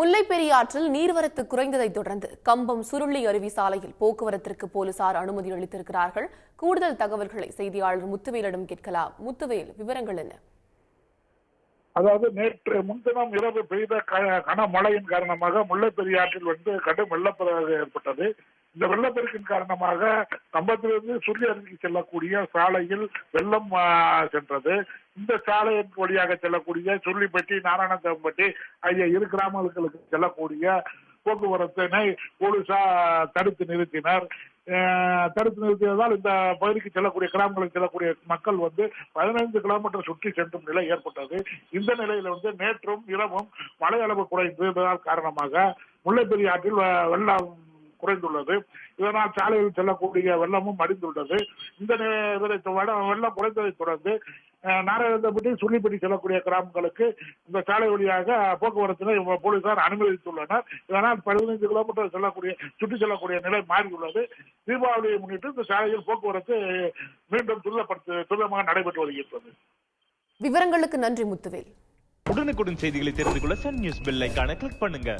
முல்லை பெரியாற்றில் நீர்வரத்து குறைந்ததைத் தொடர்ந்து கம்பம் சுருளி அருவி சாலையில் போக்குவரத்திற்கு போலீசார் அனுமதி அளித்திருக்கிறார்கள். கூடுதல் தகவல்களை செய்தியாளர் முத்துவேலிடம் கேட்கலாம். முத்துவேல், விவரங்கள் என்ன? அதாவது நேற்று முன்தினம் இரவு பெய்த கனமழையின் காரணமாக முல்லை பெரியாற்றில் கடும் வெள்ளப்பெருக்கு ஏற்பட்டது. இந்த வெள்ளப்பெருக்கின் காரணமாக கம்பத்திலிருந்து சுருளி அருவிக்கு செல்லக்கூடிய சாலையில் வெள்ளம் சென்றது. இந்த சாலையின் வழியாக செல்லக்கூடிய சுருளிப்பட்டி, நாராயணத்தம்பட்டி ஆகிய இரு கிராமங்களுக்கு செல்லக்கூடிய போக்குவரத்தினை போலீசார் தடுத்து நிறுத்தினர். தடுத்து நிறுத்தியதால் இந்த பகுதிக்கு செல்லக்கூடிய கிராமங்களுக்கு செல்லக்கூடிய மக்கள் 15 கிலோமீட்டர் சுற்றி சென்றும் நிலை ஏற்பட்டது. இந்த நிலையில நேற்றும் இரவும் மழை அளவு குறைந்ததால் காரணமாக முல்லை பெரியாற்றில் வெள்ளம் குறைந்துள்ளது. இதனால் சாலையில் செல்லக்கூடிய வெள்ளமும் மடிந்துள்ளது. இந்த வெள்ளம் குறைந்ததை தொடர்ந்து நாராயணப்பட்டி, சுருளிப்பட்டி செல்லக்கூடிய கிராமங்களுக்கு இந்த சாலை வழியாக போக்குவரத்தினை போலீசார் அனுமதித்துள்ளனர். இதனால் 15 கிலோமீட்டர் சுற்றி செல்லக்கூடிய நிலை மாறியுள்ளது. தீபாவளியை முன்னிட்டு இந்த சாலையில் போக்குவரத்து மீண்டும் துரிதமாக நடைபெற்று வருகிறது. விவரங்களுக்கு நன்றி முத்துவேல். உடனுக்குடன் செய்திகளை தெரிந்து கொள்ள சன் நியூஸ் பெல் ஐகானை கிளிக் பண்ணுங்க.